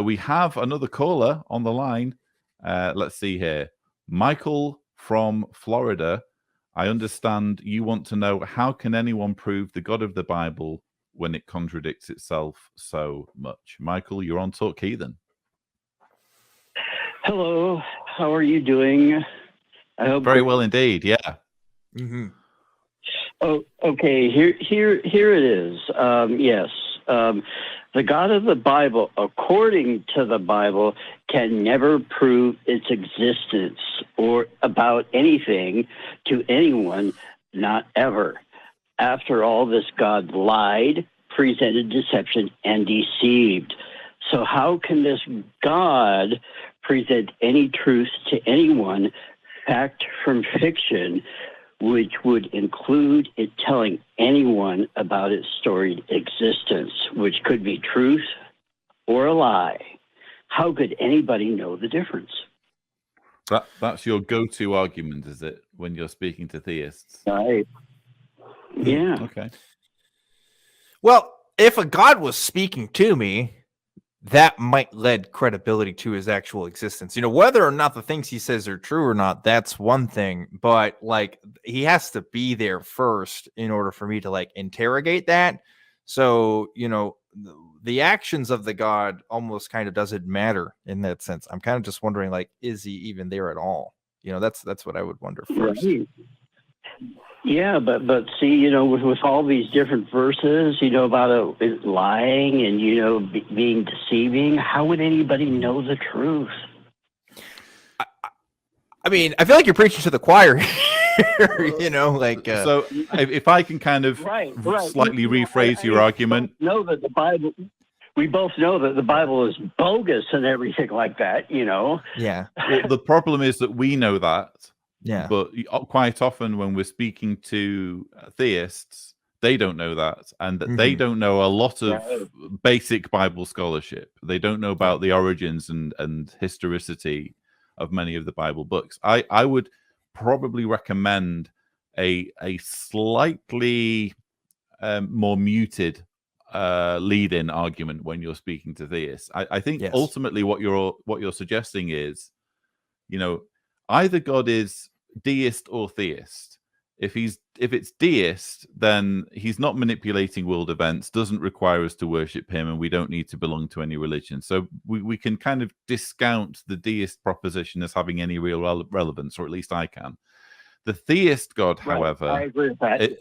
We have another caller on the line. Let's see here. Michael from Florida. I understand you want to know, how can anyone prove the God of the Bible when it contradicts itself so much? Michael, you're on Talk Heathen. Hello, how are you doing? I hope very well indeed. Yeah. Mm-hmm. Oh, okay. Here it is. Yes, the God of the Bible, according to the Bible, can never prove its existence or about anything to anyone, not ever. After all, this God lied, presented deception, and deceived. So how can this God present any truth to anyone, fact from fiction, which would include it telling anyone about its storied existence, which could be truth or a lie? How could anybody know the difference? That's your go-to argument, is it, when you're speaking to theists? Right. Yeah. Okay. Well, if a God was speaking to me, that might lend credibility to his actual existence. You know, whether or not the things he says are true or not, that's one thing. But like, he has to be there first in order for me to like interrogate that. So, you know, the actions of the God almost kind of doesn't matter in that sense. I'm kind of just wondering, like, is he even there at all? You know, that's what I would wonder first. Right. Yeah, but see, you know, with all these different verses, you know, about lying and, you know, being deceiving, how would anybody know the truth? I mean, I feel like you're preaching to the choir here, you know, like... So if I can kind of slightly rephrase your argument... We both know that the Bible is bogus and everything like that, you know? Yeah. Well, the problem is that we know that. Yeah. But quite often when we're speaking to theists, they don't know that. And they don't know a lot of basic Bible scholarship. They don't know about the origins and historicity of many of the Bible books. I would probably recommend a slightly more muted lead-in argument when you're speaking to theists. I think ultimately what you're suggesting is, you know, either God is deist or theist. If it's deist, then he's not manipulating world events, doesn't require us to worship him, and we don't need to belong to any religion. So we can kind of discount the deist proposition as having any real relevance, or at least I can. The theist God, however, I agree with that.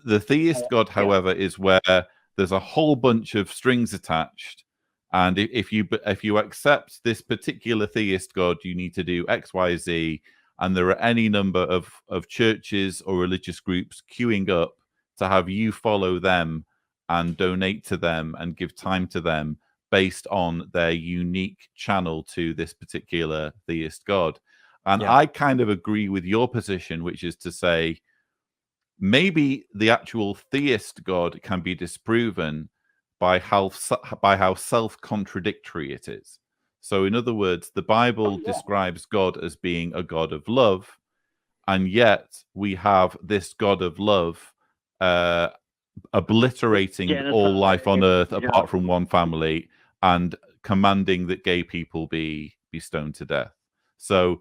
The theist God, however, is where there's a whole bunch of strings attached. And if you accept this particular theist God, you need to do X, Y, Z, and there are any number of churches or religious groups queuing up to have you follow them and donate to them and give time to them based on their unique channel to this particular theist God. And I kind of agree with your position, which is to say, maybe the actual theist God can be disproven by how self-contradictory it is. So in other words, the Bible describes God as being a God of love, and yet we have this God of love obliterating all life on earth apart from one family and commanding that gay people be stoned to death. So,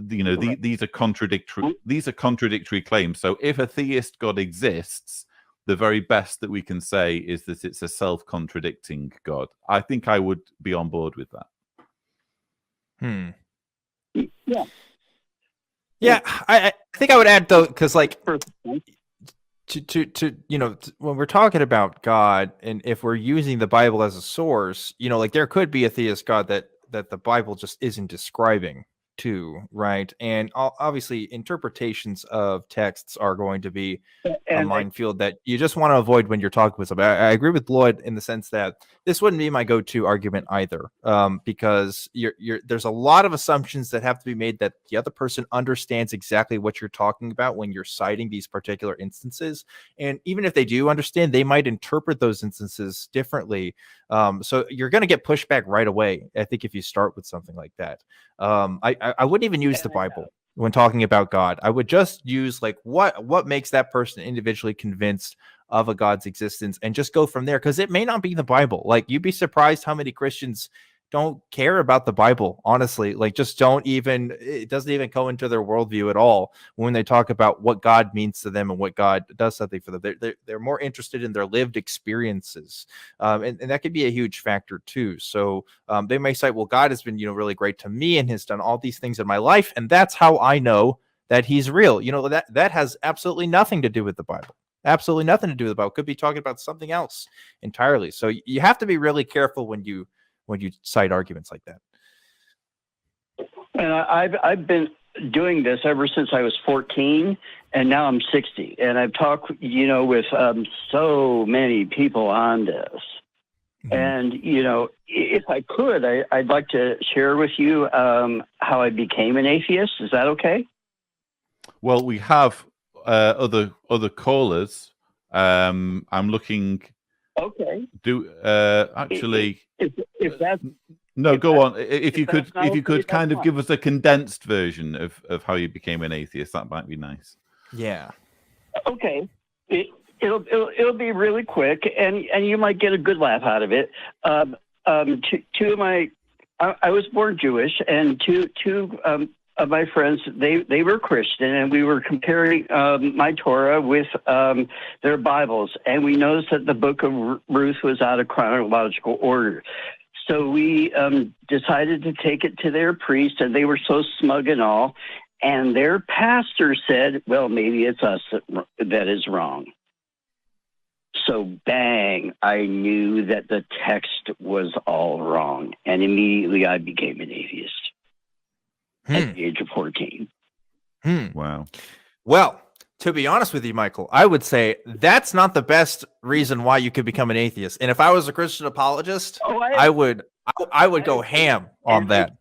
you know, these are contradictory claims. So if a theist God exists, the very best that we can say is that it's a self-contradicting God. I think I would be on board with that. Yeah, I think I would add though, because like to you know, when we're talking about God, and if we're using the Bible as a source, you know, like there could be a theist God that the Bible just isn't describing too, right? And obviously interpretations of texts are going to be a minefield that you just want to avoid when you're talking with somebody. I agree with Lloyd in the sense that this wouldn't be my go-to argument either, because there's a lot of assumptions that have to be made that the other person understands exactly what you're talking about when you're citing these particular instances. And even if they do understand, they might interpret those instances differently. So you're going to get pushback right away, I think, if you start with something like that. I wouldn't even use the Bible when talking about God. I would just use like what makes that person individually convinced of a God's existence and just go from there, because it may not be the Bible. Like, you'd be surprised how many Christians don't care about the Bible, honestly. Like, just don't even, it doesn't even go into their worldview at all when they talk about what God means to them and what God does something for them. They're more interested in their lived experiences. And that could be a huge factor too. So they may say, well, God has been, really great to me and has done all these things in my life. And that's how I know that he's real. That has absolutely nothing to do with the Bible. Absolutely nothing to do with the Bible. Could be talking about something else entirely. So you have to be really careful when you cite arguments like that. And I've been doing this ever since I was 14, and now I'm 60. And I've talked, with so many people on this. Mm-hmm. And, if I could, I'd like to share with you how I became an atheist. Is that okay? Well, we have other callers. I'm looking. Okay. Actually, if that's no, go on. If you could kind of give us a condensed version of how you became an atheist, that might be nice. Yeah. Okay. It'll be really quick, and you might get a good laugh out of it. Two of my, I was born Jewish, and two of my friends, they were Christian, and we were comparing my Torah with their Bibles, and we noticed that the book of Ruth was out of chronological order. So we decided to take it to their priest, and they were so smug and all, and their pastor said, well, maybe it's us that is wrong. So bang, I knew that the text was all wrong, and immediately I became an atheist. At the age of 14. Wow. Well, to be honest with you, Michael, I would say that's not the best reason why you could become an atheist. And if I was a Christian apologist, I would go ham on that.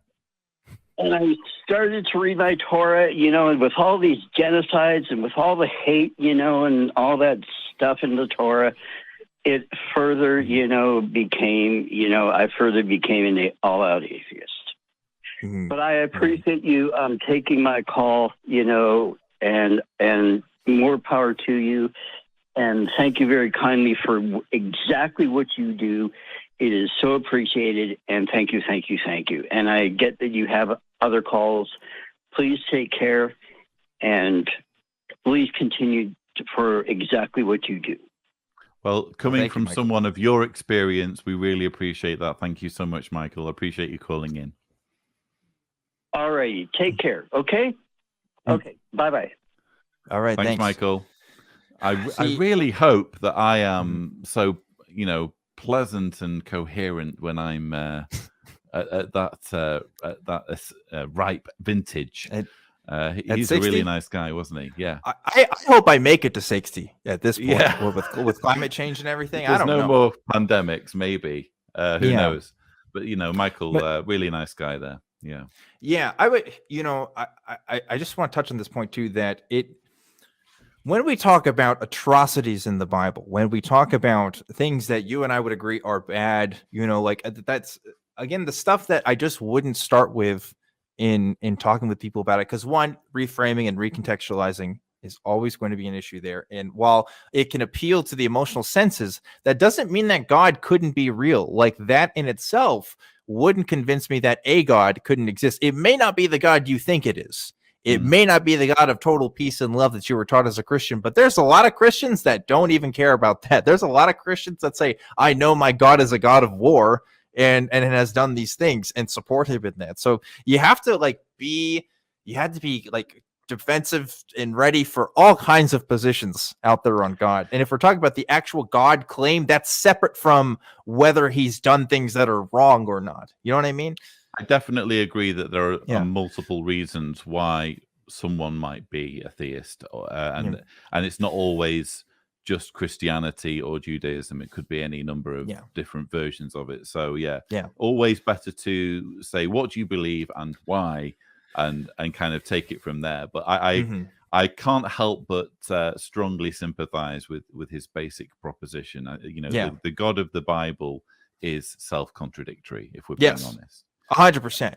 And I started to read my Torah, and with all these genocides and with all the hate, and all that stuff in the Torah, it further, became, I further became an all-out atheist. But I appreciate you taking my call, and more power to you. And thank you very kindly for exactly what you do. It is so appreciated. And thank you. And I get that you have other calls. Please take care, and please continue for exactly what you do. Well, coming from someone of your experience, we really appreciate that. Thank you so much, Michael. I appreciate you calling in. All righty. Take care. Okay? Okay. Bye-bye. All right. Thanks, Michael. I really hope that I am so, pleasant and coherent when I'm at that ripe vintage. He's a really nice guy, wasn't he? Yeah. I hope I make it to 60 at this point. Yeah. With climate change and everything. There's I don't know. No more pandemics, maybe. Who knows? But, Michael, really nice guy there. Yeah. Yeah. I would, I just want to touch on this point too, that when we talk about atrocities in the Bible, when we talk about things that you and I would agree are bad, that's, again, the stuff that I just wouldn't start with in talking with people about it. Because one, reframing and recontextualizing is always going to be an issue there. And while it can appeal to the emotional senses, that doesn't mean that God couldn't be real. Like, that in itself wouldn't convince me that a God couldn't exist. It may not be the God you think it is. It may not be the God of total peace and love that you were taught as a Christian, but there's a lot of Christians that don't even care about that. There's a lot of Christians that say, I know my God is a God of war and has done these things, and support him in that. So you have to be defensive and ready for all kinds of positions out there on God. And if we're talking about the actual God claim, that's separate from whether he's done things that are wrong or not. You know what I mean? I definitely agree that there are multiple reasons why someone might be a theist, and it's not always just Christianity or Judaism. It could be any number of different versions of it. So always better to say, what do you believe and why, and kind of take it from there. But I can't help but strongly sympathize with his basic proposition. The God of the Bible is self-contradictory, if we're being honest. 100%.